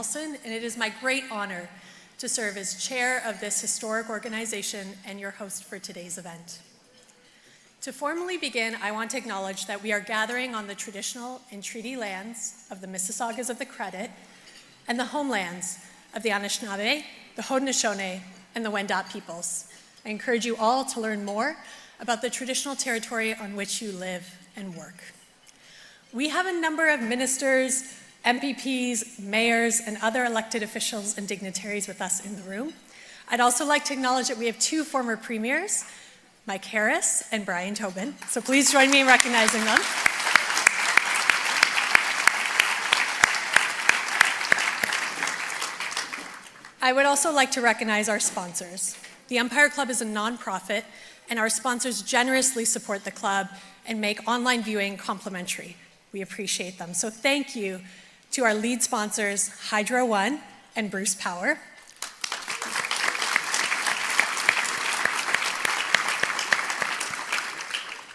Nelson, and it is my great honor to serve as chair of this historic organization and your host for today's event. To formally begin, I want to acknowledge that we are gathering on the traditional and treaty lands of the Mississaugas of the Credit and the homelands of the Anishinaabe, the Haudenosaunee, and the Wendat peoples. I encourage you all to learn more about the traditional territory on which you live and work. We have a number of ministers, MPPs, mayors, and other elected officials and dignitaries with us in the room. I'd also like to acknowledge that we have two former premiers, Mike Harris and Brian Tobin, so please join me in recognizing them. I would also like to recognize our sponsors. The Empire Club is a nonprofit, and our sponsors generously support the club and make online viewing complimentary. We appreciate them. So thank you to our lead sponsors, Hydro One and Bruce Power.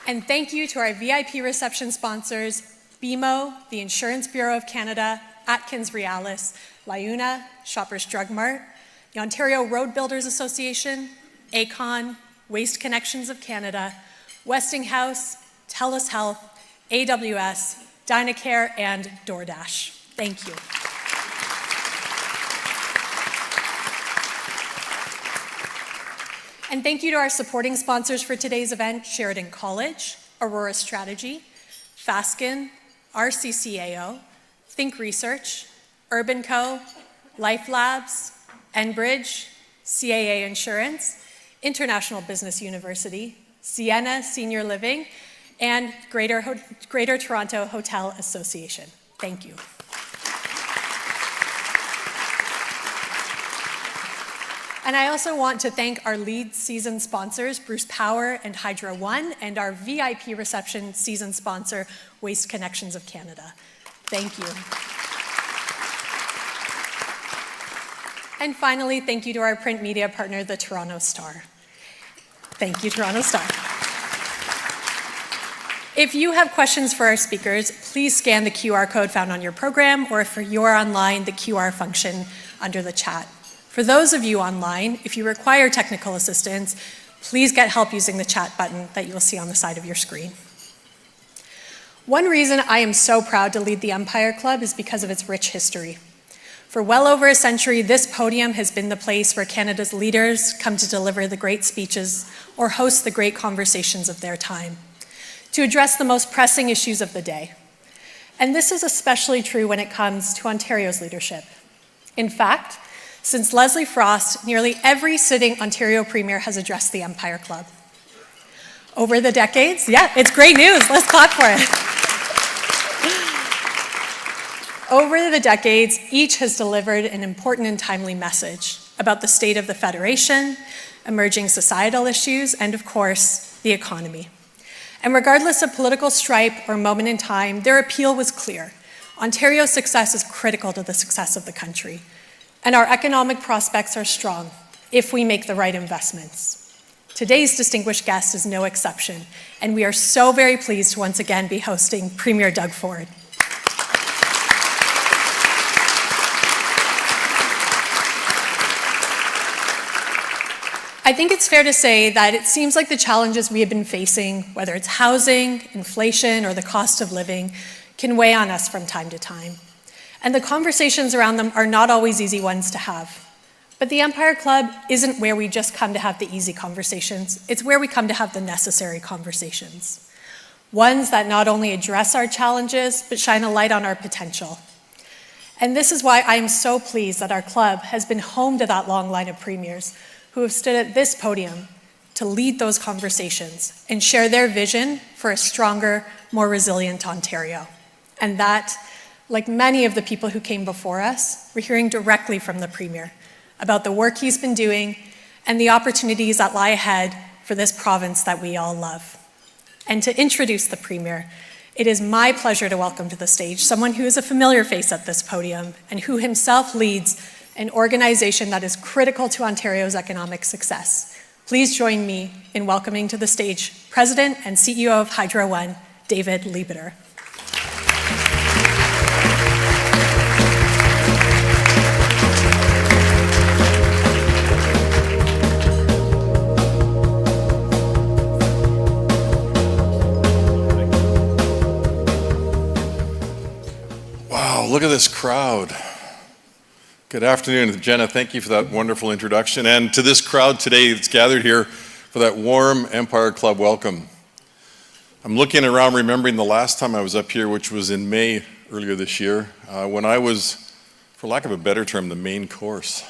And thank you to our VIP reception sponsors, BMO, the Insurance Bureau of Canada, Atkins Realis, LiUNA, Shoppers Drug Mart, the Ontario Road Builders Association, ACON, Waste Connections of Canada, Westinghouse, TELUS Health, AWS, Dynacare, and DoorDash. Thank you. And thank you to our supporting sponsors for today's event, Sheridan College, Aurora Strategy, Fasken, RCCAO, Think Research, Urban Co., Life Labs, Enbridge, CAA Insurance, International Business University, Sienna Senior Living, and Greater Toronto Hotel Association. Thank you. And I also want to thank our lead season sponsors, Bruce Power and Hydro One, and our VIP reception season sponsor, Waste Connections of Canada. Thank you. And finally, thank you to our print media partner, the Toronto Star. Thank you, Toronto Star. If you have questions for our speakers, please scan the QR code found on your program, or if you're online, the QR function under the chat. For those of you online, if you require technical assistance, please get help using the chat button that you will see on the side of your screen. One reason I am so proud to lead the Empire Club is because of its rich history. For well over a century, this podium has been the place where Canada's leaders come to deliver the great speeches or host the great conversations of their time, to address the most pressing issues of the day. And this is especially true when it comes to Ontario's leadership. In fact, since Leslie Frost, nearly every sitting Ontario Premier has addressed the Empire Club. Over the decades, yeah, it's great news, let's clap for it. Over the decades, each has delivered an important and timely message about the state of the Federation, emerging societal issues, and of course, the economy. And regardless of political stripe or moment in time, their appeal was clear. Ontario's success is critical to the success of the country, and our economic prospects are strong if we make the right investments. Today's distinguished guest is no exception, and we are so very pleased to once again be hosting Premier Doug Ford. I think it's fair to say that it seems like the challenges we have been facing, whether it's housing, inflation, or the cost of living, can weigh on us from time to time. And the conversations around them are not always easy ones to have. But the Empire Club isn't where we just come to have the easy conversations, it's where we come to have the necessary conversations. Ones that not only address our challenges, but shine a light on our potential. And this is why I am so pleased that our club has been home to that long line of premiers who have stood at this podium to lead those conversations and share their vision for a stronger, more resilient Ontario. And that, like many of the people who came before us, we're hearing directly from the Premier about the work he's been doing and the opportunities that lie ahead for this province that we all love. And to introduce the Premier, it is my pleasure to welcome to the stage someone who is a familiar face at this podium and who himself leads an organization that is critical to Ontario's economic success. Please join me in welcoming to the stage President and CEO of Hydro One, David Lebeter. Look at this crowd. Good afternoon, Jenna. Thank you for that wonderful introduction. And to this crowd today that's gathered here for that warm Empire Club welcome. I'm looking around, remembering the last time I was up here, which was in May earlier this year, when I was, for lack of a better term, the main course.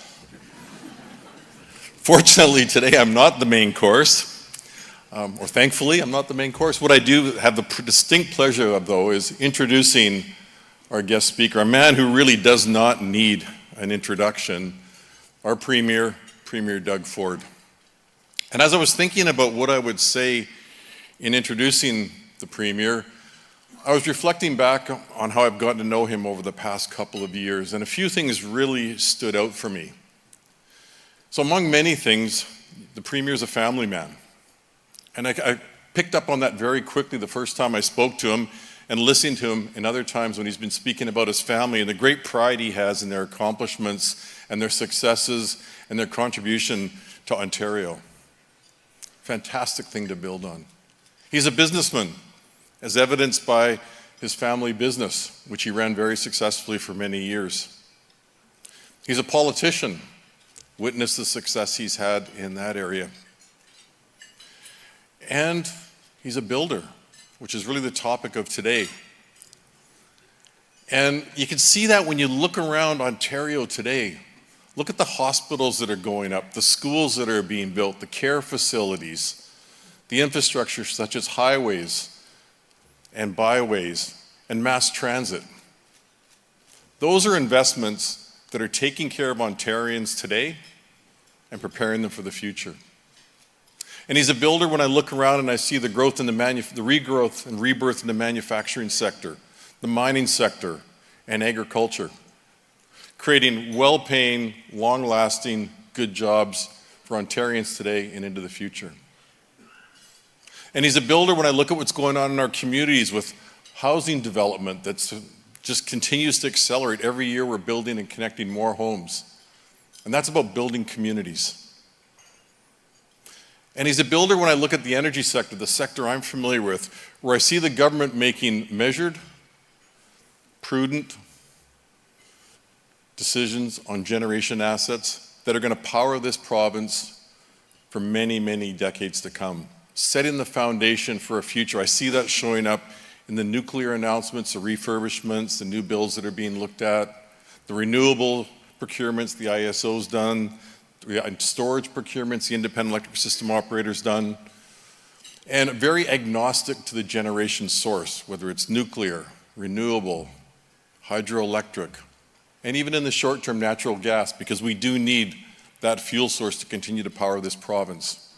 Fortunately, today I'm not the main course, or thankfully, I'm not the main course. What I do have the distinct pleasure of, though, is introducing our guest speaker, a man who really does not need an introduction, our Premier Doug Ford. And as I was thinking about what I would say in introducing the Premier, I was reflecting back on how I've gotten to know him over the past couple of years, and a few things really stood out for me. So among many things, the Premier is a family man. And I picked up on that very quickly the first time I spoke to him, and listening to him in other times when he's been speaking about his family and the great pride he has in their accomplishments and their successes and their contribution to Ontario. Fantastic thing to build on. He's a businessman, as evidenced by his family business, which he ran very successfully for many years. He's a politician, witness the success he's had in that area. And he's a builder, which is really the topic of today. And you can see that when you look around Ontario today. Look at the hospitals that are going up, the schools that are being built, the care facilities, the infrastructure such as highways and byways and mass transit. Those are investments that are taking care of Ontarians today and preparing them for the future. And he's a builder when I look around and I see the growth in the regrowth and rebirth in the manufacturing sector, the mining sector, and agriculture, creating well-paying, long-lasting, good jobs for Ontarians today and into the future. And he's a builder when I look at what's going on in our communities with housing development that just continues to accelerate. Every year we're building and connecting more homes. And that's about building communities. And he's a builder when I look at the energy sector, the sector I'm familiar with, where I see the government making measured, prudent decisions on generation assets that are going to power this province for many, many decades to come, setting the foundation for a future. I see that showing up in the nuclear announcements, the refurbishments, the new bills that are being looked at, the renewable procurements the ISO's done, storage procurements, the independent electric system operators done, and very agnostic to the generation source, whether it's nuclear, renewable, hydroelectric, and even in the short term, natural gas, because we do need that fuel source to continue to power this province.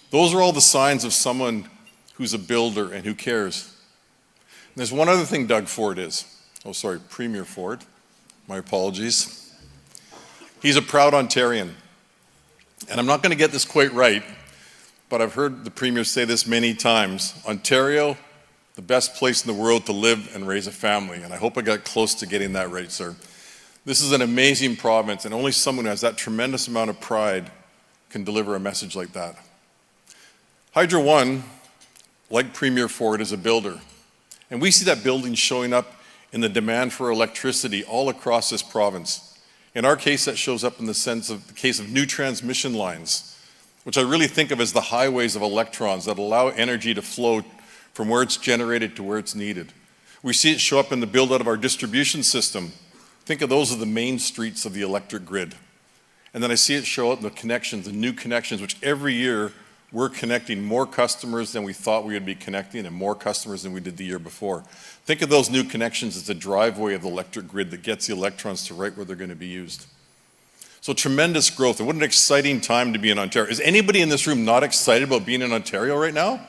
Those are all the signs of someone who's a builder and who cares. And there's one other thing Doug Ford is. Premier Ford. My apologies. He's a proud Ontarian. And I'm not going to get this quite right, but I've heard the Premier say this many times. Ontario, the best place in the world to live and raise a family. And I hope I got close to getting that right, sir. This is an amazing province, and only someone who has that tremendous amount of pride can deliver a message like that. Hydro One, like Premier Ford, is a builder. And we see that building showing up in the demand for electricity all across this province. In our case, that shows up in the case of new transmission lines, which I really think of as the highways of electrons that allow energy to flow from where it's generated to where it's needed. We see it show up in the build-out of our distribution system. Think of those as the main streets of the electric grid. And then I see it show up in the connections, the new connections, which every year we're connecting more customers than we thought we would be connecting and more customers than we did the year before. Think of those new connections as the driveway of the electric grid that gets the electrons to right where they're going to be used. So tremendous growth, and what an exciting time to be in Ontario. Is anybody in this room not excited about being in Ontario right now?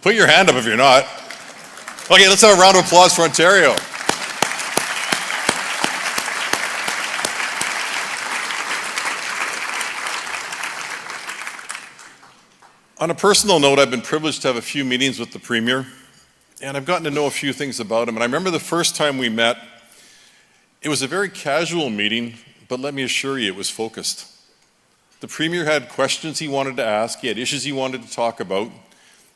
Put your hand up if you're not. Okay, let's have a round of applause for Ontario. On a personal note, I've been privileged to have a few meetings with the Premier, and I've gotten to know a few things about him. And I remember the first time we met, it was a very casual meeting, but let me assure you, it was focused. The Premier had questions he wanted to ask, he had issues he wanted to talk about,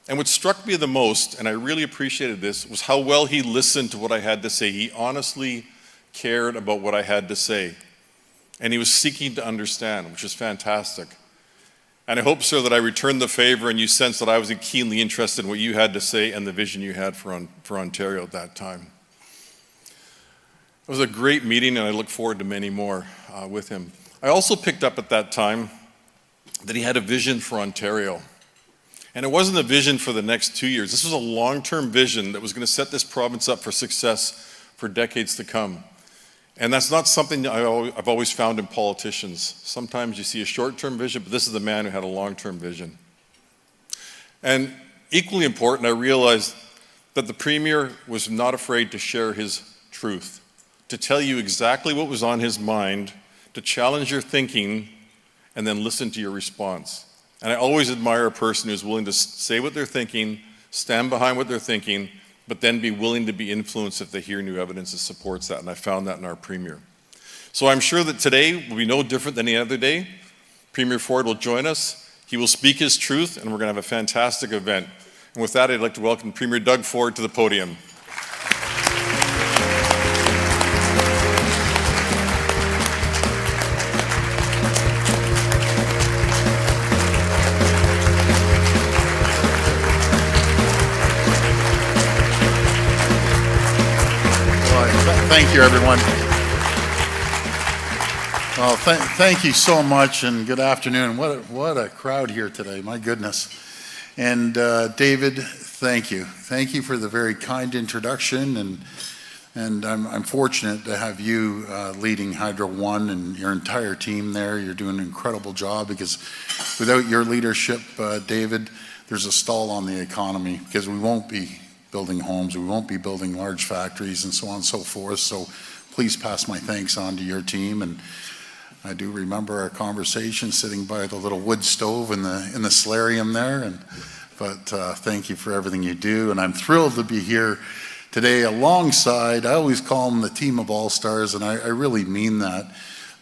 and what struck me the most, and I really appreciated this, was how well he listened to what I had to say. He honestly cared about what I had to say. And he was seeking to understand, which is fantastic. And I hope, sir, that I returned the favor and you sensed that I was keenly interested in what you had to say and the vision you had for Ontario at that time. It was a great meeting, and I look forward to many more with him. I also picked up at that time that he had a vision for Ontario. And it wasn't a vision for the next 2 years. This was a long-term vision that was going to set this province up for success for decades to come. And that's not something that I've always found in politicians. Sometimes you see a short-term vision, but this is the man who had a long-term vision. And equally important, I realized that the Premier was not afraid to share his truth, to tell you exactly what was on his mind, to challenge your thinking, and then listen to your response. And I always admire a person who's willing to say what they're thinking, stand behind what they're thinking, but then be willing to be influenced if they hear new evidence that supports that. And I found that in our Premier. So I'm sure that today will be no different than any other day. Premier Ford will join us. He will speak his truth, and we're going to have a fantastic event. And with that, I'd like to welcome Premier Doug Ford to the podium. Thank you, everyone. Well, thank you so much, and good afternoon. What a crowd here today, my goodness. And David, thank you. Thank you for the very kind introduction, and I'm fortunate to have you leading Hydro One and your entire team there. You're doing an incredible job, because without your leadership, David, there's a stall on the economy, because we won't be building homes, we won't be building large factories, and so on and so forth. So please pass my thanks on to your team. And I do remember our conversation sitting by the little wood stove in the solarium there. But thank you for everything you do. And I'm thrilled to be here today alongside, I always call them the team of all-stars, and I really mean that.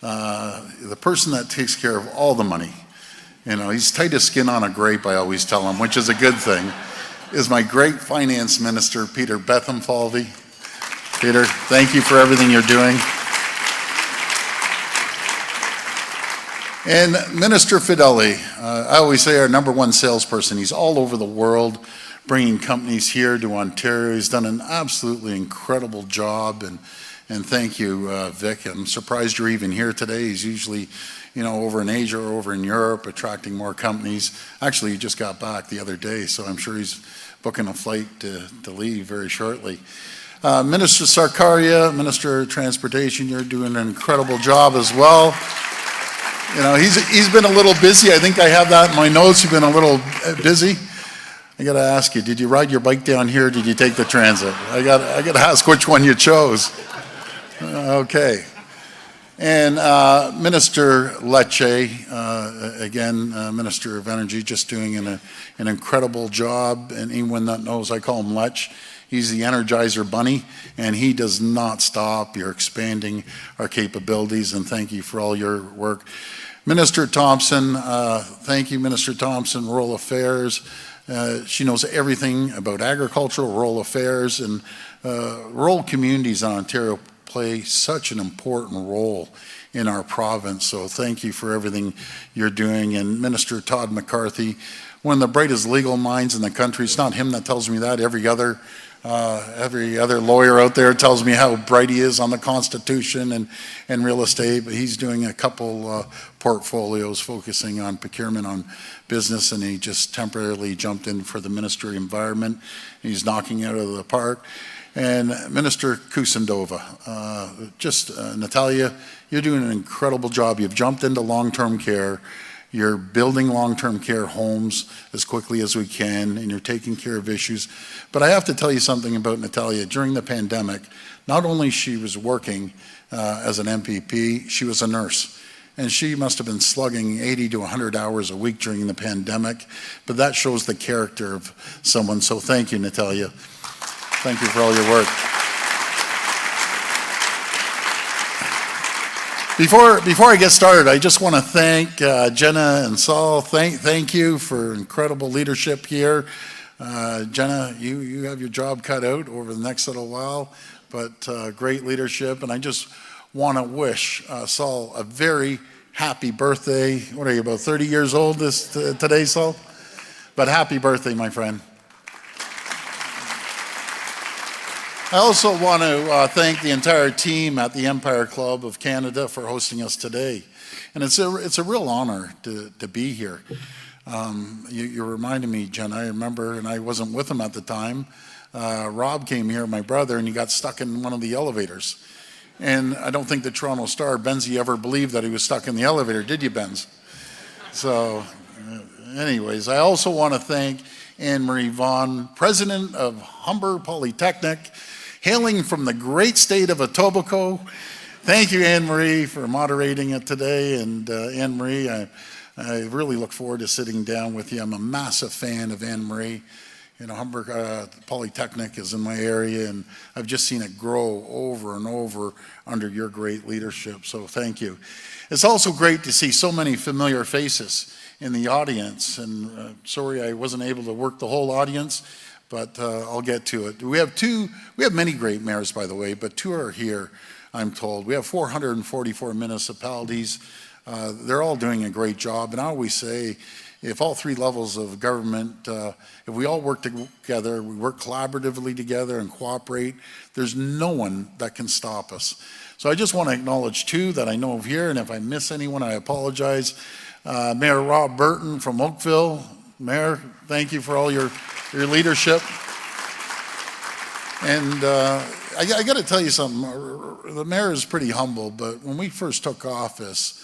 The person that takes care of all the money. You know, he's tight as skin on a grape, I always tell him, which is a good thing, is my great finance minister, Peter Betham-Falvey. Peter, thank you for everything you're doing. And Minister Fedeli, I always say our number one salesperson. He's all over the world bringing companies here to Ontario. He's done an absolutely incredible job. And thank you, Vic. I'm surprised you're even here today. He's usually, over in Asia or over in Europe, attracting more companies. Actually, he just got back the other day, so I'm sure he's booking a flight to leave very shortly. Minister Sarkaria, Minister of Transportation, you're doing an incredible job as well. He's been a little busy. I think I have that in my notes. You've been a little busy. I got to ask you, did you ride your bike down here or did you take the transit? I got to ask which one you chose. Okay. And Minister Lecce, again, Minister of Energy, just doing an incredible job. And anyone that knows, I call him Lech. He's the Energizer Bunny, and he does not stop. You're expanding our capabilities, and thank you for all your work. Minister Thompson, thank you, Minister Thompson, Rural Affairs. She knows everything about agricultural, rural affairs, and rural communities in Ontario play such an important role in our province. So thank you for everything you're doing. And Minister Todd McCarthy, one of the brightest legal minds in the country. It's not him that tells me that. Every other lawyer out there tells me how bright he is on the Constitution and real estate. But he's doing a couple portfolios focusing on procurement on business, and he just temporarily jumped in for the Ministry of Environment. He's knocking it out of the park. And Minister Kusendova, Natalia, you're doing an incredible job. You've jumped into long-term care. You're building long-term care homes as quickly as we can, and you're taking care of issues. But I have to tell you something about Natalia. During the pandemic, not only she was working as an MPP, she was a nurse. And she must have been slugging 80 to 100 hours a week during the pandemic. But that shows the character of someone. So thank you, Natalia. Thank you for all your work. Before I get started, I just want to thank Jenna and Saul. Thank you for incredible leadership here. Jenna, you have your job cut out over the next little while. but great leadership. And I just want to wish Saul a very happy birthday. What are you, about 30 years old today, Saul? But happy birthday, my friend. I also want to thank the entire team at the Empire Club of Canada for hosting us today. And it's a real honor to be here. You reminded me, Jen, I remember, and I wasn't with him at the time, Rob came here, my brother, and he got stuck in one of the elevators. And I don't think the Toronto Star, Benzie, ever believed that he was stuck in the elevator, did you, Benz? So anyways, I also want to thank Anne-Marie Vaughan, president of Humber Polytechnic, hailing from the great state of Etobicoke. Thank you, Anne-Marie, for moderating it today. And Anne-Marie, I really look forward to sitting down with you. I'm a massive fan of Anne-Marie. You know, Humber Polytechnic is in my area, and I've just seen it grow over and over under your great leadership, so thank you. It's also great to see so many familiar faces in the audience, and sorry I wasn't able to work the whole audience, but I'll get to it. We have many great mayors, by the way, but two are here, I'm told. We have 444 municipalities. They're all doing a great job, and I always say, if all three levels of government, if we all work together, we work collaboratively together and cooperate, there's no one that can stop us. So I just want to acknowledge two that I know of here, and if I miss anyone, I apologize. Mayor Rob Burton from Oakville. Mayor, thank you for all your leadership. And I got to tell you something. The mayor is pretty humble, but when we first took office,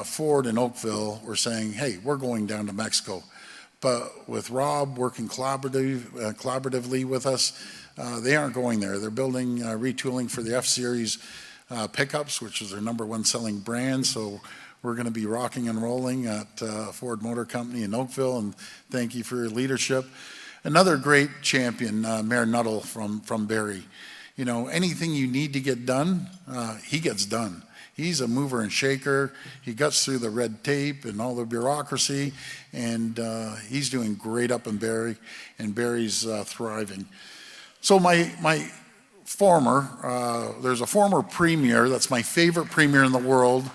Ford and Oakville were saying, hey, we're going down to Mexico. But with Rob working collaboratively with us, they aren't going there. They're building retooling for the F-Series pickups, which is their #1 selling brand. So we're going to be rocking and rolling at Ford Motor Company in Oakville, and thank you for your leadership. Another great champion, Mayor Nuttall from Barrie. You know, anything you need to get done, he gets done. He's a mover and shaker. He gets through the red tape and all the bureaucracy, and he's doing great up in Barrie, and Barrie's thriving. So my former, there's a former premier that's my favorite premier in the world,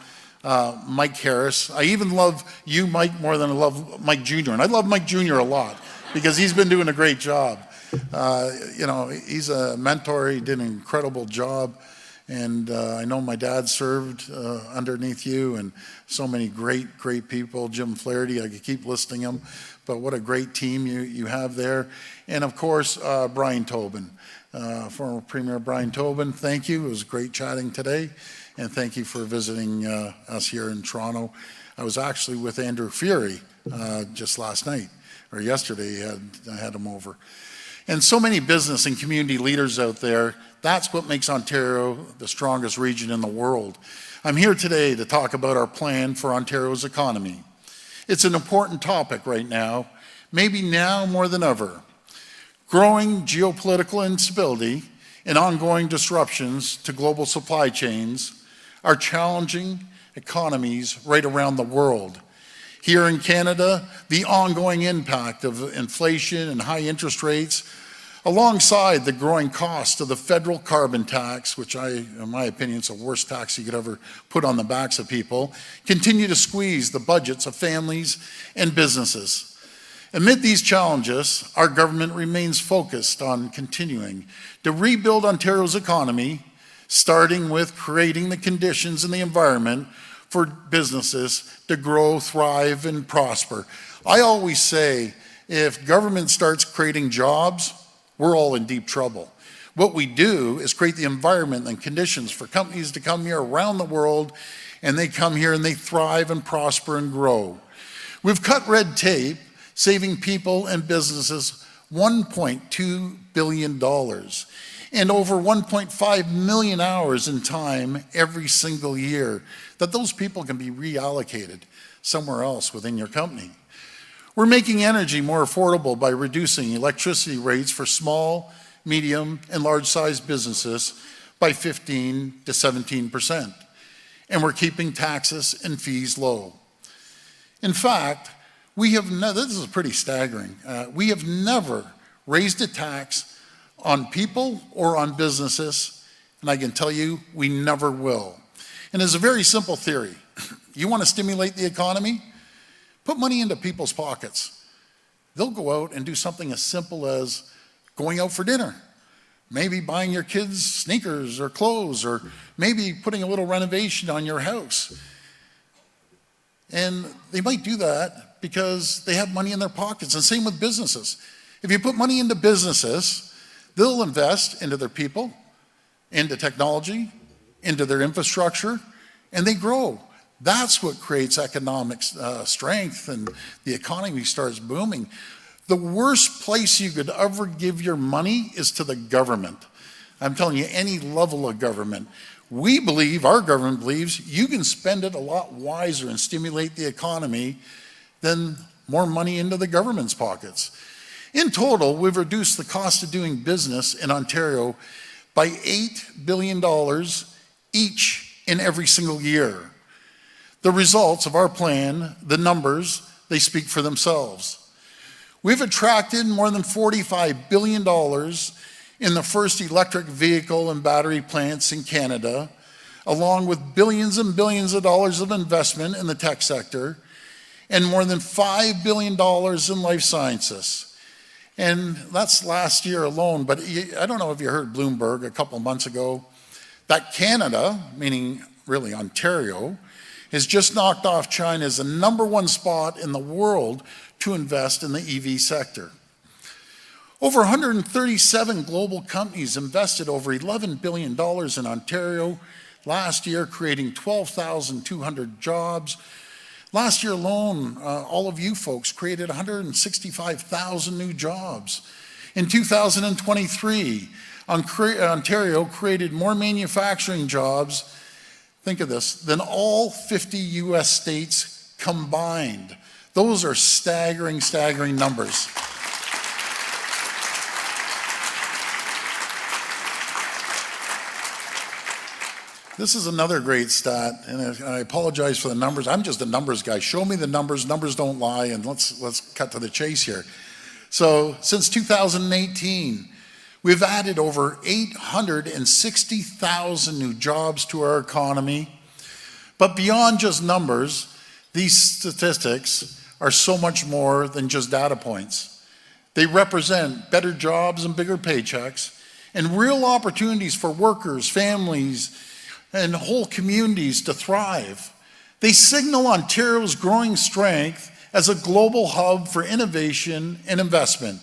Mike Harris. I even love you, Mike, more than I love Mike Jr., and I love Mike Jr. a lot because he's been doing a great job. You know, he's a mentor. He did an incredible job. And I know my dad served underneath you, and so many great people. Jim Flaherty, I could keep listing them, but what a great team you have there. And of course, Brian Tobin, former Premier Brian Tobin, thank you. It was great chatting today, and thank you for visiting us here in Toronto. I was actually with Andrew Fury just last night, or yesterday, I had him over. And so many business and community leaders out there, that's what makes Ontario the strongest region in the world. I'm here today to talk about our plan for Ontario's economy. It's an important topic right now, maybe now more than ever. Growing geopolitical instability and ongoing disruptions to global supply chains are challenging economies right around the world. Here in Canada, the ongoing impact of inflation and high interest rates, alongside the growing cost of the federal carbon tax, which in my opinion, is the worst tax you could ever put on the backs of people, continue to squeeze the budgets of families and businesses. Amid these challenges, our government remains focused on continuing to rebuild Ontario's economy, starting with creating the conditions and the environment for businesses to grow, thrive, and prosper. I always say, if government starts creating jobs, we're all in deep trouble. What we do is create the environment and conditions for companies to come here around the world, and they come here and they thrive and prosper and grow. We've cut red tape, saving people and businesses $1.2 billion and over 1.5 million hours in time every single year that those people can be reallocated somewhere else within your company. We're making energy more affordable by reducing electricity rates for small, medium, and large-sized businesses by 15 to 17%. And we're keeping taxes and fees low. In fact, this is pretty staggering. We have never raised a tax on people or on businesses and I can tell you, we never will. And it's a very simple theory. You want to stimulate the economy? Put money into people's pockets. They'll go out and do something as simple as going out for dinner, maybe buying your kids sneakers or clothes, or maybe putting a little renovation on your house. And they might do that because they have money in their pockets, and same with businesses. If you put money into businesses, they'll invest into their people, into technology, into their infrastructure, and they grow. That's what creates economic strength, and the economy starts booming. The worst place you could ever give your money is to the government. I'm telling you, any level of government. We believe, our government believes, you can spend it a lot wiser and stimulate the economy than more money into the government's pockets. In total, we've reduced the cost of doing business in Ontario by $8 billion each in every single year. The results of our plan, the numbers, they speak for themselves. We've attracted more than $45 billion in the first electric vehicle and battery plants in Canada, along with billions and billions of dollars of investment in the tech sector, and more than $5 billion in life sciences. And that's last year alone, but I don't know if you heard Bloomberg a couple of months ago, that Canada, meaning really Ontario, has just knocked off China as the #1 spot in the world to invest in the EV sector. Over 137 global companies invested over $11 billion in Ontario last year, creating 12,200 jobs. Last year alone, all of you folks created 165,000 new jobs. In 2023, Ontario created more manufacturing jobs, think of this, than all 50 US states combined. Those are staggering, staggering numbers. This is another great stat, and I apologize for the numbers. I'm just a numbers guy. Show me the numbers. Numbers don't lie, and let's cut to the chase here. So since 2018, we've added over 860,000 new jobs to our economy. But beyond just numbers, these statistics are so much more than just data points. They represent better jobs and bigger paychecks, and real opportunities for workers, families, and whole communities to thrive. They signal Ontario's growing strength as a global hub for innovation and investment.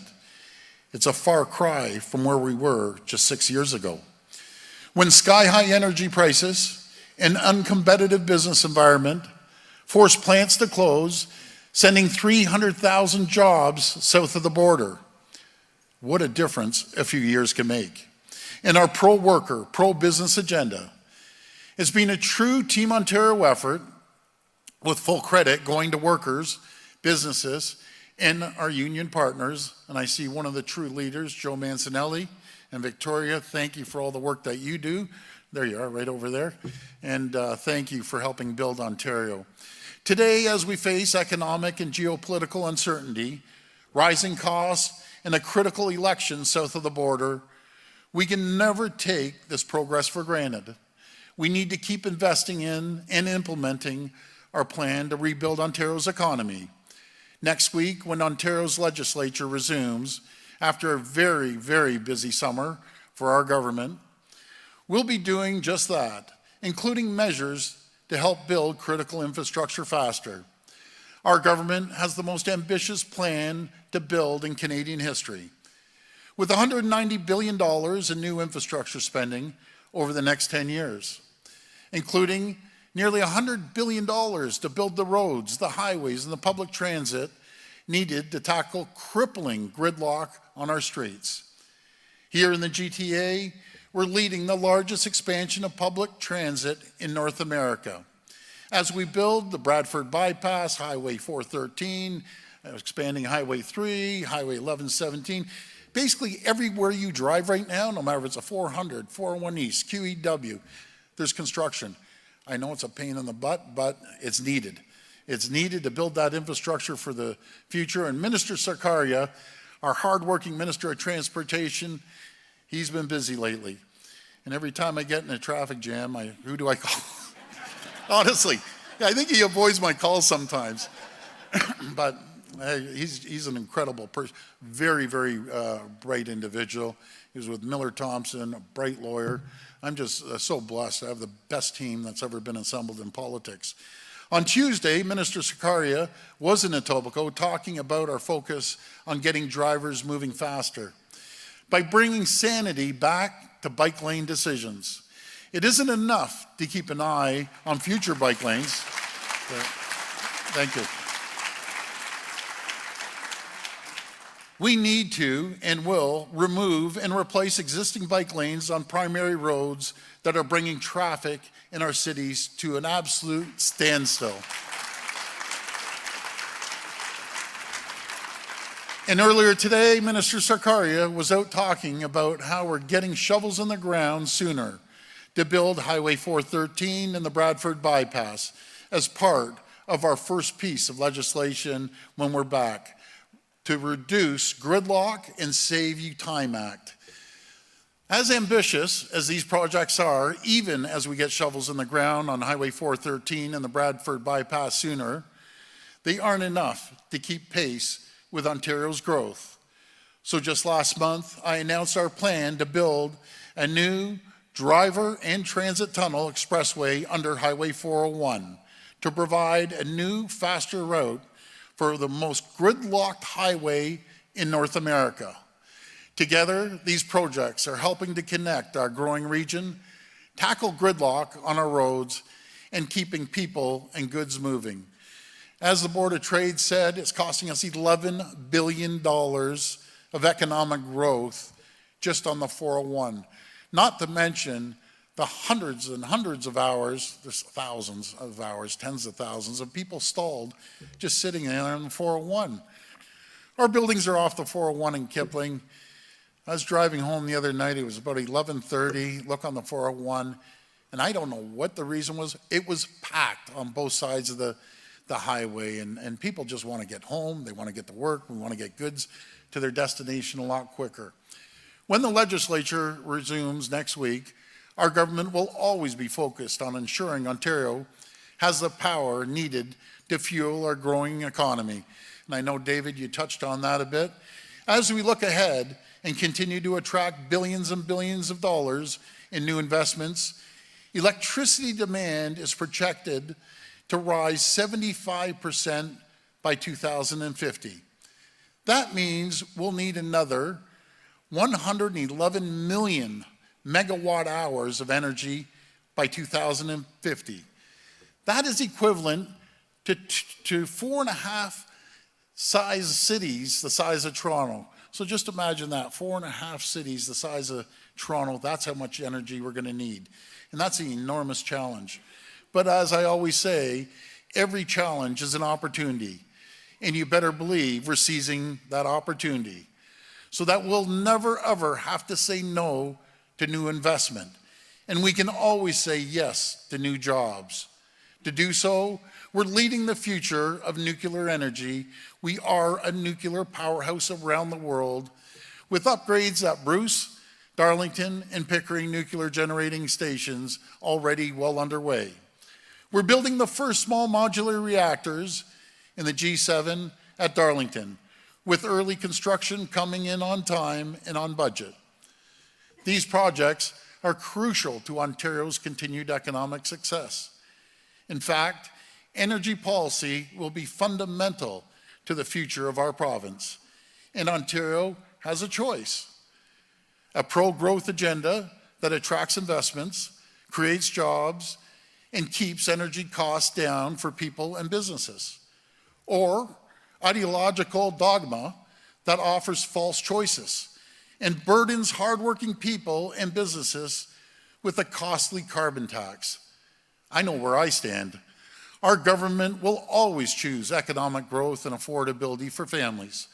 It's a far cry from where we were just 6 years ago, when sky-high energy prices and uncompetitive business environment forced plants to close, sending 300,000 jobs south of the border. What a difference a few years can make. And our pro-worker, pro-business agenda has been a true Team Ontario effort, with full credit going to workers, businesses, and our union partners. And I see one of the true leaders, Joe Mancinelli and Victoria. Thank you for all the work that you do. There you are, right over there. And thank you for helping build Ontario. Today, as we face economic and geopolitical uncertainty, rising costs, and a critical election south of the border, we can never take this progress for granted. We need to keep investing in and implementing our plan to rebuild Ontario's economy. Next week, when Ontario's legislature resumes, after a very, very busy summer for our government, we'll be doing just that, including measures to help build critical infrastructure faster. Our government has the most ambitious plan to build in Canadian history, with $190 billion in new infrastructure spending over the next 10 years, including nearly $100 billion to build the roads, the highways, and the public transit needed to tackle crippling gridlock on our streets. Here in the GTA, we're leading the largest expansion of public transit in North America, as we build the Bradford Bypass, Highway 413, expanding Highway 3, Highway 1117. Basically, everywhere you drive right now, no matter if it's a 400, 401 East, QEW, there's construction. I know it's a pain in the butt, but it's needed. It's needed to build that infrastructure for the future. And Minister Sarkaria, our hardworking Minister of Transportation, he's been busy lately. And every time I get in a traffic jam, who do I call? Honestly, I think he avoids my calls sometimes. But he's an incredible person, very, very bright individual. He was with Miller Thompson, a bright lawyer. I'm just so blessed to have the best team that's ever been assembled in politics. On Tuesday, Minister Sakaria was in Etobicoke talking about our focus on getting drivers moving faster by bringing sanity back to bike lane decisions. It isn't enough to keep an eye on future bike lanes. Thank you. We need to and will remove and replace existing bike lanes on primary roads that are bringing traffic in our cities to an absolute standstill. And earlier today, Minister Sakaria was out talking about how we're getting shovels in the ground sooner to build Highway 413 and the Bradford Bypass as part of our first piece of legislation when we're back to reduce gridlock and Save You Time Act. As ambitious as these projects are, even as we get shovels in the ground on Highway 413 and the Bradford Bypass sooner, they aren't enough to keep pace with Ontario's growth. So just last month, I announced our plan to build a new driver and transit tunnel expressway under Highway 401 to provide a new, faster route for the most gridlocked highway in North America. Together, these projects are helping to connect our growing region, tackle gridlock on our roads, and keeping people and goods moving. As the Board of Trade said, it's costing us $11 billion of economic growth just on the 401, not to mention the hundreds and hundreds of hours, there's thousands of hours, tens of thousands of people stalled just sitting there on the 401. Our buildings are off the 401 in Kipling. I was driving home the other night, it was about 11:30, look on the 401, and I don't know what the reason was. It was packed on both sides of the highway, and people just want to get home, they want to get to work, we want to get goods to their destination a lot quicker. When the legislature resumes next week, our government will always be focused on ensuring Ontario has the power needed to fuel our growing economy. And I know, David, you touched on that a bit. As we look ahead and continue to attract billions and billions of dollars in new investments, electricity demand is projected to rise 75% by 2050. That means we'll need another 111 million megawatt hours of energy by 2050. That is equivalent to 4.5 size cities the size of Toronto. So just imagine that, 4.5 cities the size of Toronto, that's how much energy we're going to need. And that's an enormous challenge. But as I always say, every challenge is an opportunity. And you better believe we're seizing that opportunity so that we'll never ever have to say no to new investment. And we can always say yes to new jobs. To do so, we're leading the future of nuclear energy. We are a nuclear powerhouse around the world with upgrades at Bruce, Darlington, and Pickering nuclear generating stations already well underway. We're building the first small modular reactors in the G7 at Darlington, with early construction coming in on time and on budget. These projects are crucial to Ontario's continued economic success. In fact, energy policy will be fundamental to the future of our province, and Ontario has a choice. A pro-growth agenda that attracts investments, creates jobs, and keeps energy costs down for people and businesses. Or ideological dogma that offers false choices and burdens hardworking people and businesses with a costly carbon tax. I know where I stand. Our government will always choose economic growth and affordability for families,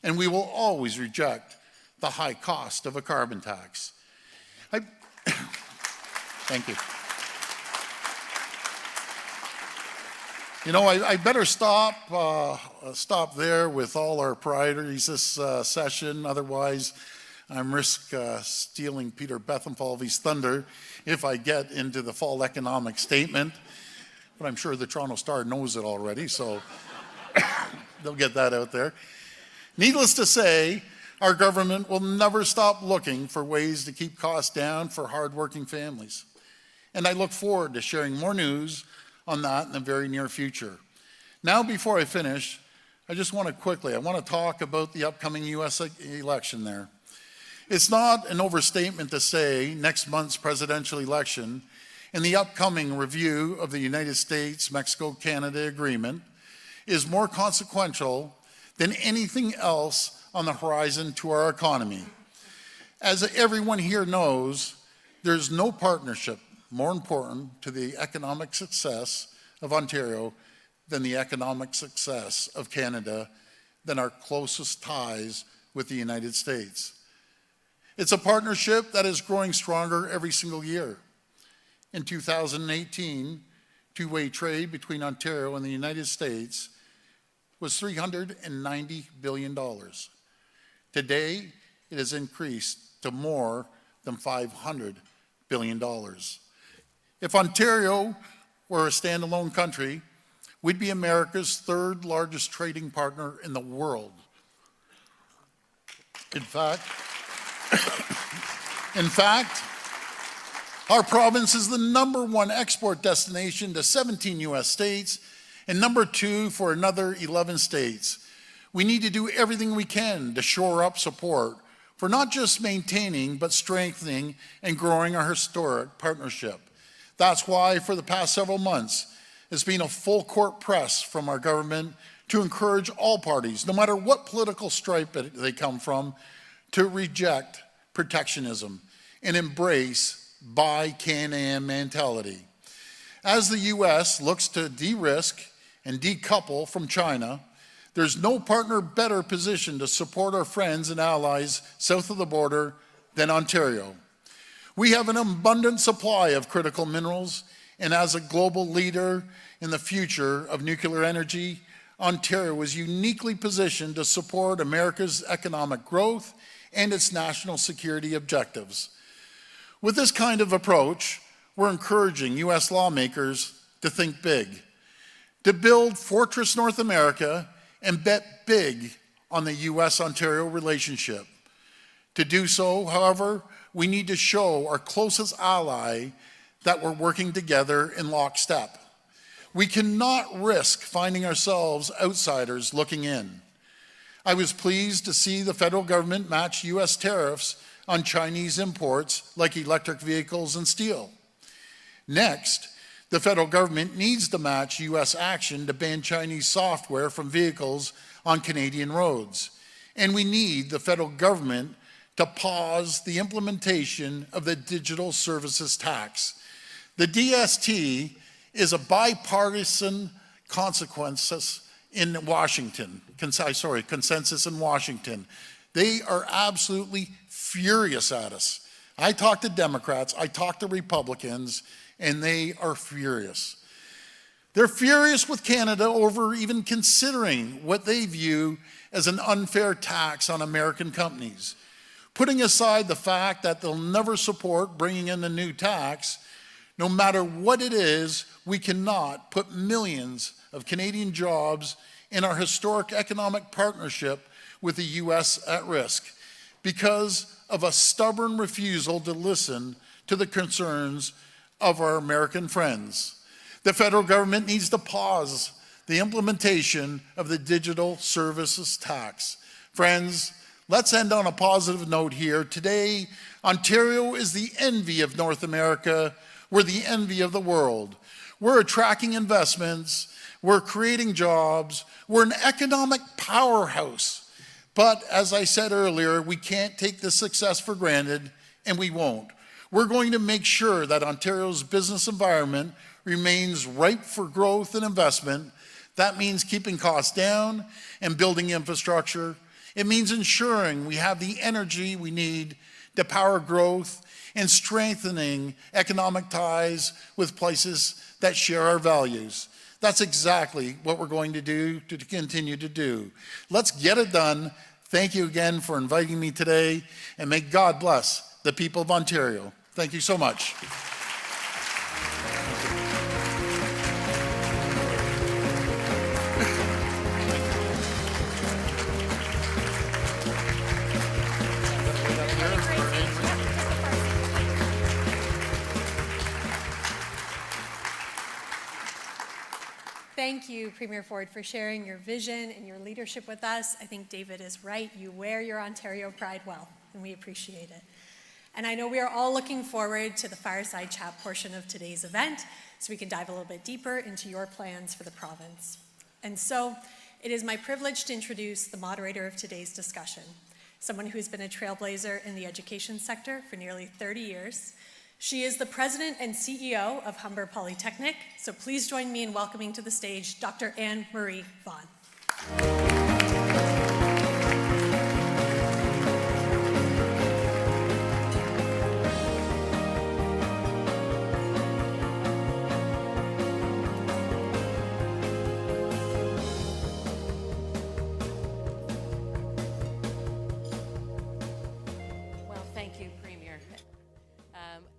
and we will always reject the high cost of a carbon tax. Thank you. You know, I better stop there with all our priorities this session. Otherwise, I'm risk stealing Peter Bethenfalvy's thunder if I get into the fall economic statement, but I'm sure the Toronto Star knows it already, so they'll get that out there. Needless to say, our government will never stop looking for ways to keep costs down for hardworking families. And I look forward to sharing more news on that in the very near future. Now, before I finish, I just want to talk about the upcoming US election there. It's not an overstatement to say next month's presidential election and the upcoming review of the United States-Mexico-Canada agreement is more consequential than anything else on the horizon to our economy. As everyone here knows, there's no partnership more important to the economic success of Ontario than the economic success of Canada, than our closest ties with the United States. It's a partnership that is growing stronger every single year. In 2018, two-way trade between Ontario and the United States was $390 billion. Today, it has increased to more than $500 billion. If Ontario were a standalone country, we'd be America's third largest trading partner in the world. In fact, our province is the #1 export destination to 17 US states and #2 for another 11 states. We need to do everything we can to shore up support for not just maintaining, but strengthening and growing our historic partnership. That's why for the past several months, it's been a full court press from our government to encourage all parties, no matter what political stripe they come from, to reject protectionism and embrace buy Can-Am mentality. As the US looks to de-risk and decouple from China, there's no partner better positioned to support our friends and allies south of the border than Ontario. We have an abundant supply of critical minerals, and as a global leader in the future of nuclear energy, Ontario is uniquely positioned to support America's economic growth and its national security objectives. With this kind of approach, we're encouraging US lawmakers to think big, to build Fortress North America and bet big on the US-Ontario relationship. To do so, however, we need to show our closest ally that we're working together in lockstep. We cannot risk finding ourselves outsiders looking in. I was pleased to see the federal government match US tariffs on Chinese imports like electric vehicles and steel. Next, the federal government needs to match US action to ban Chinese software from vehicles on Canadian roads. And we need the federal government to pause the implementation of the digital services tax. The DST is a bipartisan consensus in Washington. They are absolutely furious at us. I talk to Democrats, I talk to Republicans, and they are furious. They're furious with Canada over even considering what they view as an unfair tax on American companies. Putting aside the fact that they'll never support bringing in a new tax, no matter what it is, we cannot put millions of Canadian jobs in our historic economic partnership with the US at risk because of a stubborn refusal to listen to the concerns of our American friends. The federal government needs to pause the implementation of the digital services tax. Friends, let's end on a positive note here. Today, Ontario is the envy of North America. We're the envy of the world. We're attracting investments. We're creating jobs. We're an economic powerhouse. But as I said earlier, we can't take this success for granted, and we won't. We're going to make sure that Ontario's business environment remains ripe for growth and investment. That means keeping costs down and building infrastructure. It means ensuring we have the energy we need to power growth and strengthening economic ties with places that share our values. That's exactly what we're going to do to continue to do. Let's get it done. Thank you again for inviting me today, and may God bless the people of Ontario. Thank you so much. Thank you, Premier Ford, for sharing your vision and your leadership with us. I think David is right. You wear your Ontario pride well, and we appreciate it. And I know we are all looking forward to the Fireside Chat portion of today's event, so we can dive a little bit deeper into your plans for the province. And so, it is my privilege to introduce the moderator of today's discussion, someone who's been a trailblazer in the education sector for nearly 30 years. She is the president and CEO of Humber Polytechnic, so please join me in welcoming to the stage Dr. Anne-Marie Vaughan.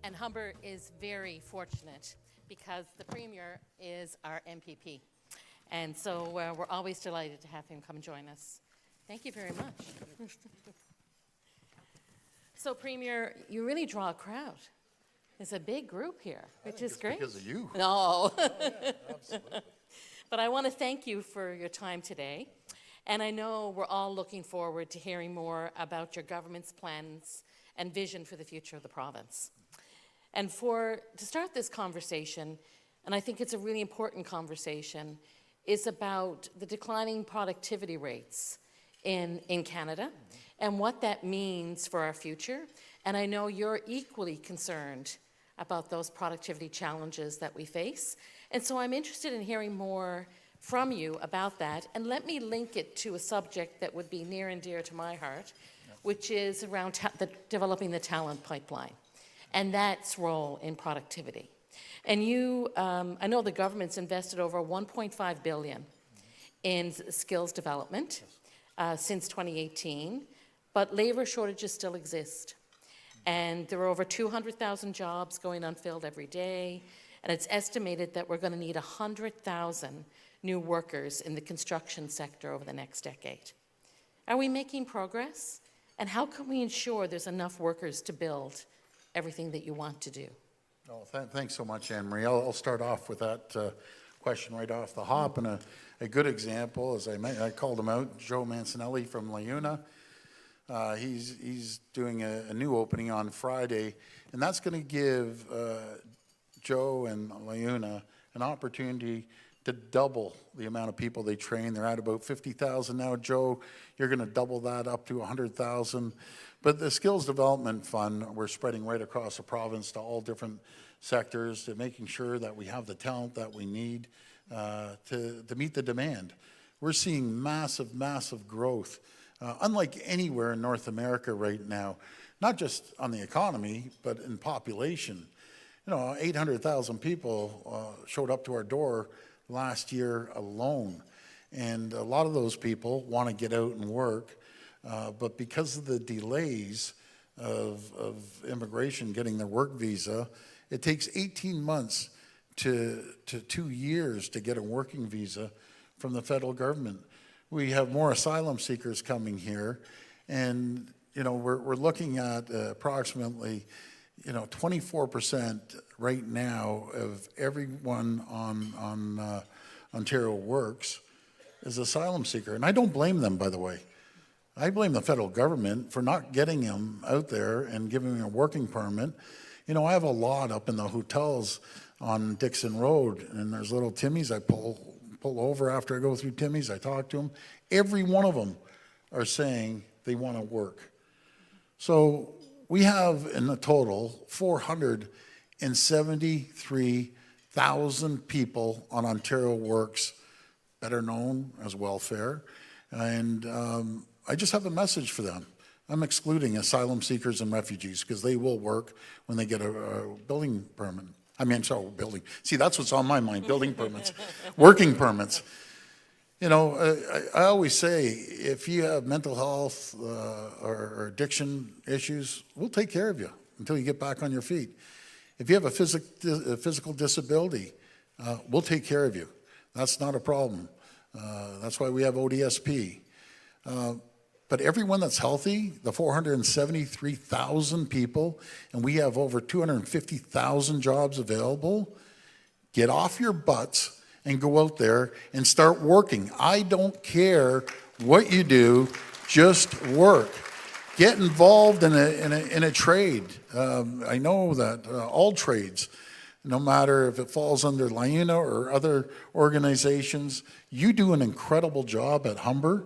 And Humber is very fortunate because the Premier is our MPP. And so we're always delighted to have him come join us. Thank you very much. So Premier, you really draw a crowd. It's a big group here, which is great. Because of you. No. Oh, yeah, absolutely. But I want to thank you for your time today. And I know we're all looking forward to hearing more about your government's plans and vision for the future of the province. And to start this conversation, and I think it's a really important conversation, is about the declining productivity rates in Canada and what that means for our future. And I know you're equally concerned about those productivity challenges that we face. And so I'm interested in hearing more from you about that. And let me link it to a subject that would be near and dear to my heart, which is around developing the talent pipeline and that's role in productivity. And I know the government's invested over $1.5 billion in skills development since 2018, but labor shortages still exist. And there are over 200,000 jobs going unfilled every day, and it's estimated that we're going to need 100,000 new workers in the construction sector over the next decade. Are we making progress? And how can we ensure there's enough workers to build everything that you want to do? Oh, thanks so much, Anne-Marie. I'll start off with that question right off the hop. And a good example, as I called him out, Joe Mancinelli from LaUna. He's doing a new opening on Friday, and that's going to give Joe and LaUna an opportunity to double the amount of people they train. They're at about 50,000 now. Joe, you're going to double that up to 100,000. But the Skills Development Fund, we're spreading right across the province to all different sectors, to making sure that we have the talent that we need to meet the demand. We're seeing massive, massive growth, unlike anywhere in North America right now, not just on the economy, but in population. 800,000 people showed up to our door last year alone. And a lot of those people want to get out and work, but because of the delays of immigration getting their work visa, it takes 18 months to 2 years to get a working visa from the federal government. We have more asylum seekers coming here, and we're looking at approximately 24% right now of everyone on Ontario Works is asylum seeker. And I don't blame them, by the way. I blame the federal government for not getting them out there and giving them a working permit. I have a lot up in the hotels on Dixon Road, and there's little Timmy's. I pull over after I go through Timmy's. I talk to them. Every one of them are saying they want to work. So we have in the total 473,000 people on Ontario Works, better known as welfare. And I just have a message for them. I'm excluding asylum seekers and refugees because they will work when they get a building permit. Building. See, that's what's on my mind, building permits, working permits. You know, I always say, if you have mental health or addiction issues, we'll take care of you until you get back on your feet. If you have a physical disability, we'll take care of you. That's not a problem. That's why we have ODSP. But everyone that's healthy, the 473,000 people, and we have over 250,000 jobs available, get off your butts and go out there and start working. I don't care what you do, just work. Get involved in a trade. I know that all trades, no matter if it falls under LIUNA or other organizations, you do an incredible job at Humber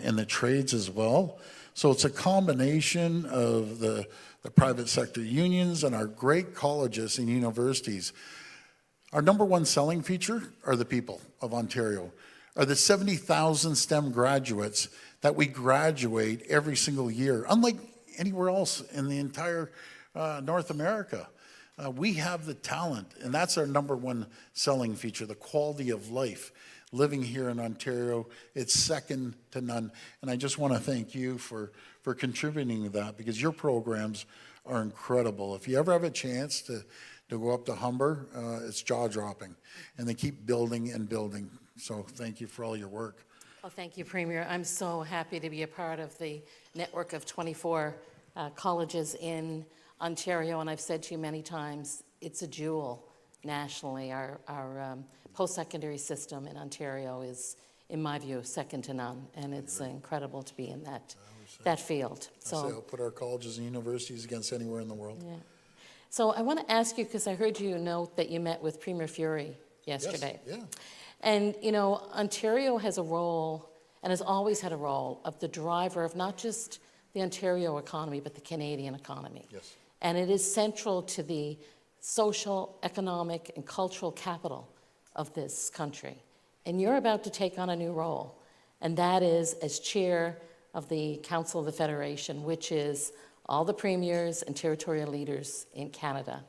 in the trades as well. So it's a combination of the private sector unions and our great colleges and universities. Our number one selling feature are the people of Ontario, are the 70,000 STEM graduates that we graduate every single year, unlike anywhere else in the entire North America. We have the talent, and that's our number one selling feature, the quality of life. Living here in Ontario, it's second to none. And I just want to thank you for contributing to that, because your programs are incredible. If you ever have a chance to go up to Humber, it's jaw-dropping. And they keep building and building. So thank you for all your work. Well, thank you, Premier. I'm so happy to be a part of the network of 24 colleges in Ontario, and I've said to you many times, it's a jewel nationally. Our post-secondary system in Ontario is, in my view, second to none, and it's incredible to be in that field. So I'll put our colleges and universities against anywhere in the world. Yeah. So I want to ask you, because I heard you note that you met with Premier Fury yesterday. Yes, yeah. And, you know, Ontario has a role, and has always had a role, of the driver of not just the Ontario economy, but the Canadian economy. Yes. And it is central to the social, economic, and cultural capital of this country. And you're about to take on a new role, and that is as chair of the Council of the Federation, which is all the premiers and territorial leaders in Canada.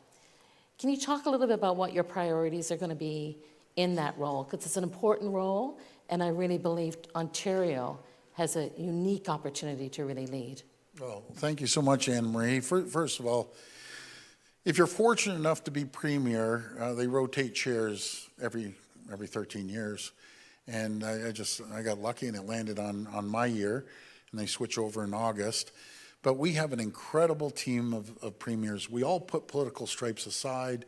Can you talk a little bit about what your priorities are going to be in that role? Because it's an important role, and I really believe Ontario has a unique opportunity to really lead. Well, thank you so much, Anne-Marie. First of all, if you're fortunate enough to be premier, they rotate chairs every 13 years. And I got lucky and it landed on my year, and they switch over in August. But we have an incredible team of premiers. We all put political stripes aside.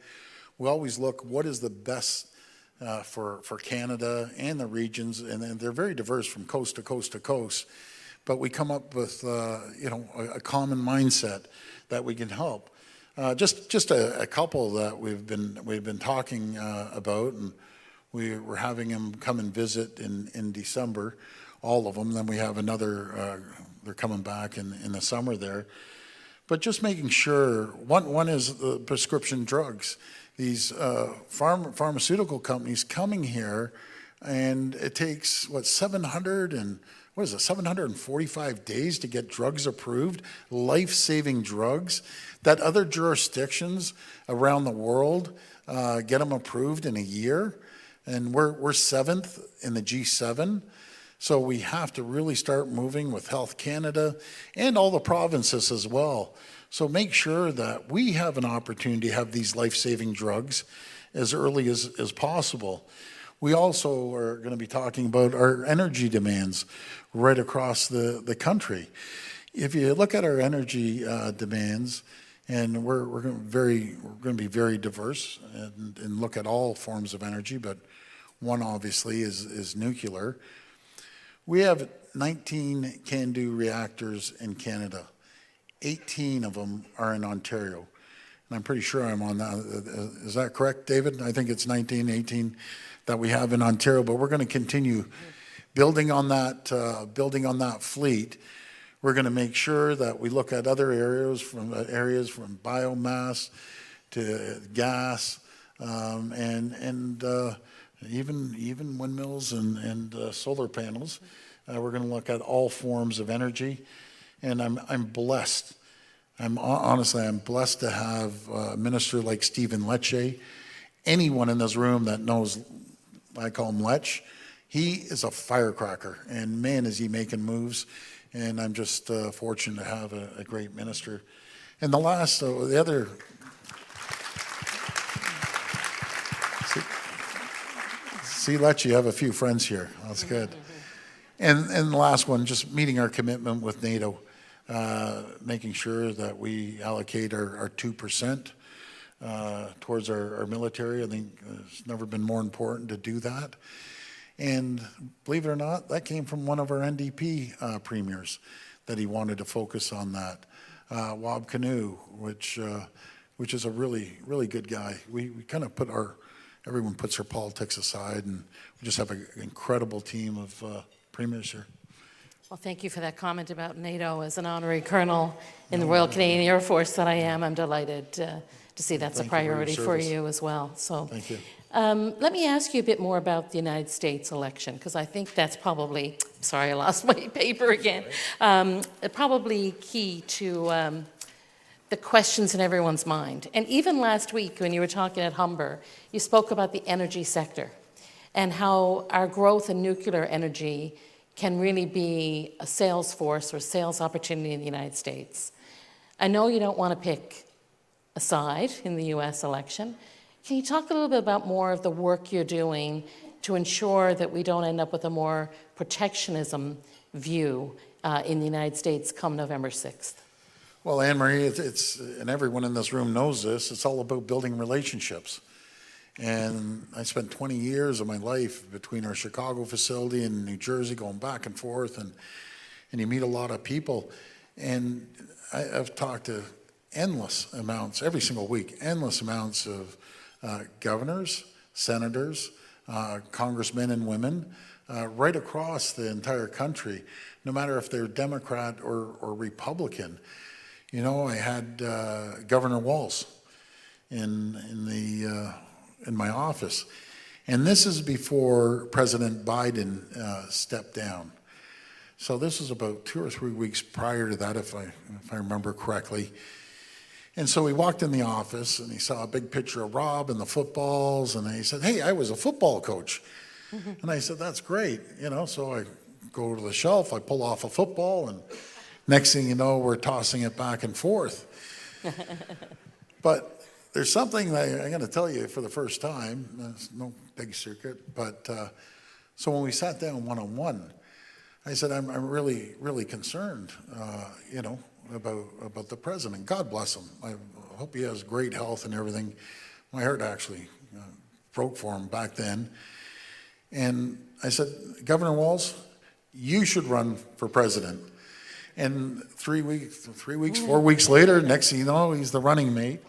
We always look what is the best for Canada and the regions, and they're very diverse from coast to coast to coast. But we come up with a common mindset that we can help. Just a couple that we've been talking about, and we're having them come and visit in December, all of them. Then we have another. They're coming back in the summer there. But just making sure, one is the prescription drugs. These pharmaceutical companies coming here, and it takes, 745 days to get drugs approved, life-saving drugs, that other jurisdictions around the world get them approved in a year. And we're seventh in the G7. So we have to really start moving with Health Canada and all the provinces as well. So make sure that we have an opportunity to have these life-saving drugs as early as possible. We also are going to be talking about our energy demands right across the country. If you look at our energy demands, and we're going to be very diverse and look at all forms of energy, but one obviously is nuclear. We have 19 CANDU reactors in Canada. 18 of them are in Ontario. And I'm pretty sure I'm on that. Is that correct, David? I think it's 19, 18 that we have in Ontario, but we're going to continue building on that fleet. We're going to make sure that we look at other areas from biomass to gas, and even windmills and solar panels. We're going to look at all forms of energy, and I'm blessed. I'm blessed to have a minister like Stephen Lecce. Anyone in this room that knows, I call him Lech, He is a firecracker, and man, is he making moves. And I'm just fortunate to have a great minister. And the other, see, let you have a few friends here. That's good. And the last one, just meeting our commitment with NATO, making sure that we allocate our 2% towards our military. I think it's never been more important to do that. And believe it or not, that came from one of our NDP premiers, that he wanted to focus on that. Wab Canoe, which is a really, really good guy. We kind of everyone puts their politics aside, and we just have an incredible team of premiers here. Well, thank you for that comment about NATO. As an honorary colonel in the Royal Canadian Air Force that I am, I'm delighted to see that's a priority for you as well. So, thank you. Let me ask you a bit more about the United States election, because I think that's probably, sorry, I lost my paper again, probably key to the questions in everyone's mind. And even last week when you were talking at Humber, you spoke about the energy sector and how our growth in nuclear energy can really be a sales force or sales opportunity in the United States. I know you don't want to pick a side in the US election. Can you talk a little bit about more of the work you're doing to ensure that we don't end up with a more protectionism view in the United States come November 6th? Well, Anne-Marie, and everyone in this room knows this, it's all about building relationships. And I spent 20 years of my life between our Chicago facility and New Jersey, going back and forth, and you meet a lot of people. And I've talked to endless amounts, every single week, endless amounts of governors, senators, congressmen and women, right across the entire country, no matter if they're Democrat or Republican. You know, I had Governor Walz in my office, and this is before President Biden stepped down. So this was about 2 or 3 weeks prior to that, if I remember correctly. And so he walked in the office and he saw a big picture of Rob and the footballs, and he said, "Hey, I was a football coach." And I said, "That's great." You know, so I go to the shelf, I pull off a football, and next thing you know, we're tossing it back and forth. But there's something that I'm going to tell you for the first time. It's no big secret, but so when we sat down one-on-one, I said, I'm really, really concerned, you know, about the president. God bless him. I hope he has great health and everything. My heart actually broke for him back then. And I said, "Governor Walz, you should run for president." And 4 weeks later, next thing you know, he's the running mate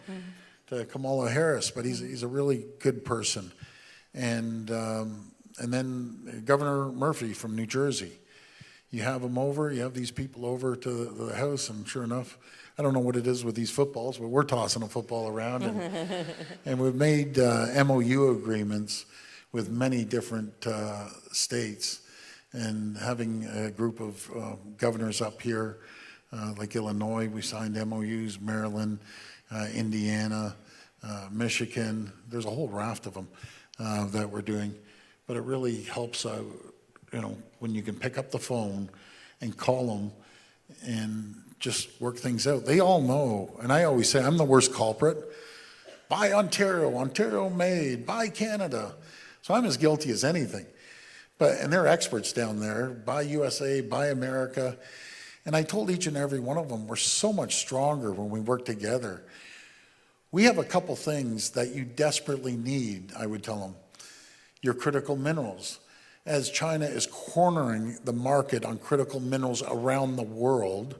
to Kamala Harris. But he's a really good person. And then Governor Murphy from New Jersey. You have them over, you have these people over to the house, and sure enough, I don't know what it is with these footballs, but we're tossing a football around. And we've made MOU agreements with many different states, and having a group of governors up here, like Illinois, we signed MOUs, Maryland, Indiana, Michigan. There's a whole raft of them that we're doing, but it really helps out. You know, when you can pick up the phone and call them and just work things out. They all know, and I always say I'm the worst culprit. Buy Ontario, Ontario made, buy Canada. So I'm as guilty as anything. And they're experts down there. Buy USA, buy America. And I told each and every one of them, we're so much stronger when we work together. We have a couple things that you desperately need, I would tell them. Your critical minerals. As China is cornering the market on critical minerals around the world,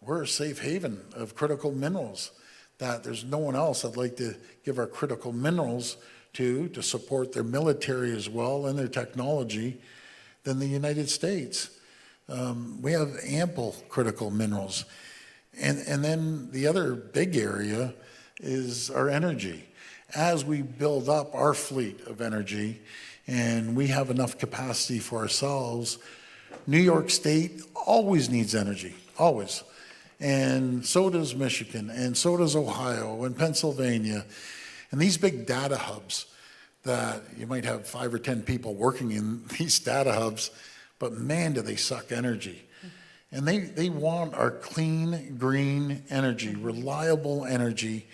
we're a safe haven of critical minerals that there's no one else I'd like to give our critical minerals to support their military as well and their technology than the United States. We have ample critical minerals. And then the other big area is our energy. As we build up our fleet of energy, and we have enough capacity for ourselves, New York State always needs energy, always. And so does Michigan, and so does Ohio and Pennsylvania. And these big data hubs that you might have 5 or 10 people working in these data hubs, but man, do they suck energy. And they want our clean, green energy, reliable energy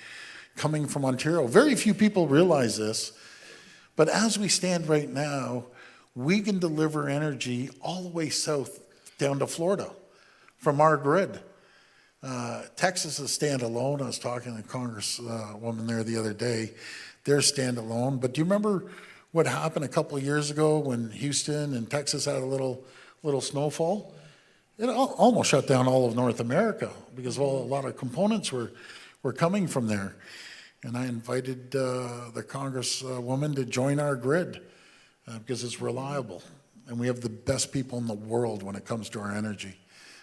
coming from Ontario. Very few people realize this, but as we stand right now, we can deliver energy all the way south down to Florida from our grid. Texas is standalone. I was talking to a congresswoman there the other day. They're standalone. But do you remember what happened a couple of years ago when Houston and Texas had a little snowfall? It almost shut down all of North America because a lot of components were coming from there. And I invited the congresswoman to join our grid because it's reliable. And we have the best people in the world when it comes to our energy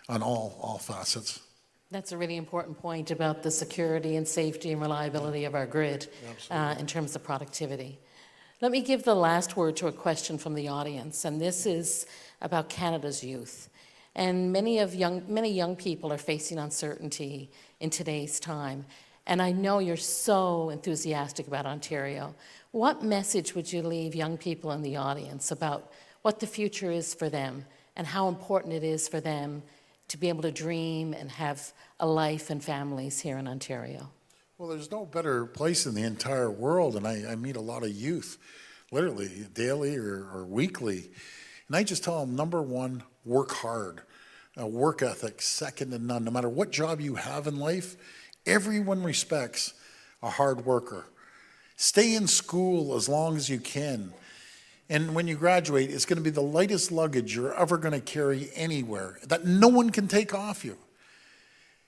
on all facets. That's a really important point about the security and safety and reliability of our grid in terms of productivity. Let me give the last word to a question from the audience, and this is about Canada's youth. And many young people are facing uncertainty in today's time. And I know you're so enthusiastic about Ontario. What message would you leave young people in the audience about what the future is for them and how important it is for them to be able to dream and have a life and families here in Ontario? Well, there's no better place in the entire world, and I meet a lot of youth, literally daily or weekly, and I just tell them, number one, work hard. Work ethic, second to none. No matter what job you have in life, everyone respects a hard worker. Stay in school as long as you can. And when you graduate, it's going to be the lightest luggage you're ever going to carry anywhere that no one can take off you.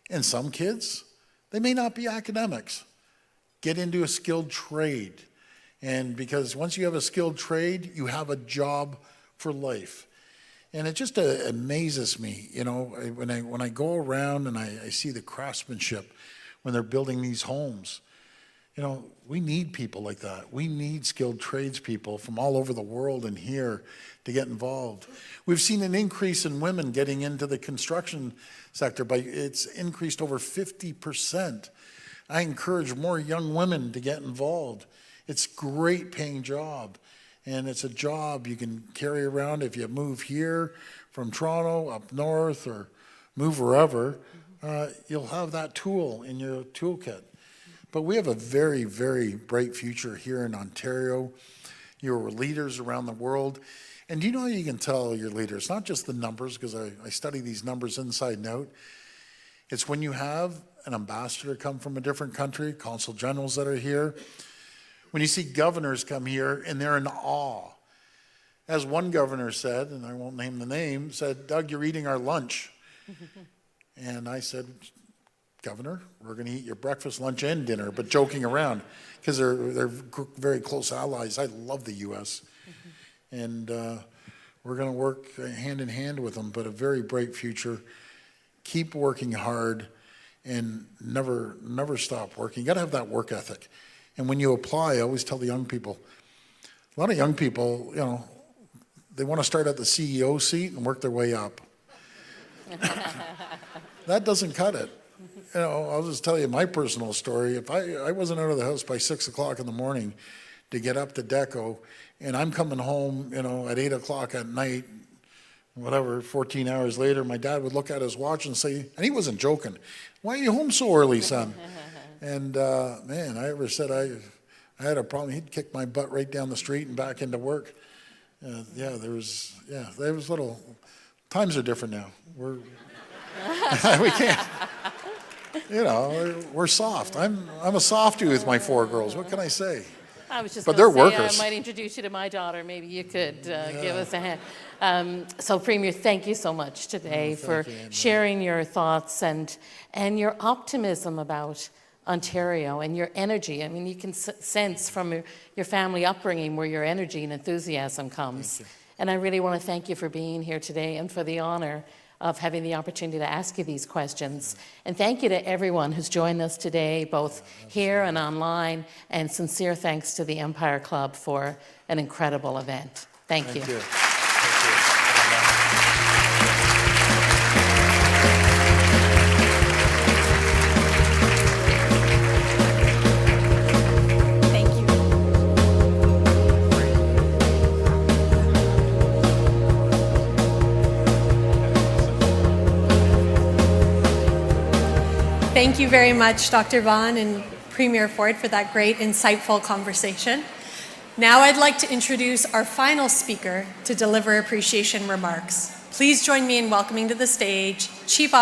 And some kids, they may not be academics. Get into a skilled trade. And because once you have a skilled trade, you have a job for life. And it just amazes me, you know, when I go around and I see the craftsmanship when they're building these homes. You know, we need people like that. We need skilled tradespeople from all over the world and here to get involved. We've seen an increase in women getting into the construction sector, but it's increased over 50%. I encourage more young women to get involved. It's a great paying job, and it's a job you can carry around if you move here from Toronto up north or move wherever. You'll have that tool in your toolkit. But we have a very, very bright future here in Ontario. You're leaders around the world. And do you know how you can tell you're leaders? Not just the numbers, because I study these numbers inside and out. It's when you have an ambassador come from a different country, consul generals that are here. When you see governors come here and they're in awe. As one governor said, and I won't name the name, said, "Doug, you're eating our lunch." And I said, "Governor, we're going to eat your breakfast, lunch, and dinner," but joking around, because they're very close allies. I love the U.S. And we're going to work hand in hand with them, but a very bright future. Keep working hard and never stop working. You got to have that work ethic. And when you apply, I always tell the young people, a lot of young people, you know, they want to start at the CEO seat and work their way up. That doesn't cut it. You know, I'll just tell you my personal story. If I wasn't out of the house by 6 o'clock in the morning to get up to Deco, and I'm coming home, you know, at 8 o'clock at night, whatever, 14 hours later, my dad would look at his watch and say, and he wasn't joking, "Why are you home so early, son?" And man, I ever said I had a problem, he'd kick my butt right down the street and back into work. There was little, times are different now. We can't. You know, we're soft. I'm a softie with my 4 girls. What can I say? I was just But going to they're say workers. I might introduce you to my daughter. Maybe you could give us a hand. So, Premier, thank you so much today for you, Anne-Marie. sharing your thoughts and your optimism about Ontario and your energy. I mean, you can sense from your family upbringing where your energy and enthusiasm comes. And I really want to thank you for being here today and for the honor of having the opportunity to ask you these questions. And thank you to everyone who's joined us today, both here and online, and sincere thanks to the Empire Club for an incredible event. Thank you. Thank you. Thank you very much, Dr. Vaughn and Premier Ford, for that great, insightful conversation. Now I'd like to introduce our final speaker to deliver appreciation remarks. Please join me in welcoming to the stage Chief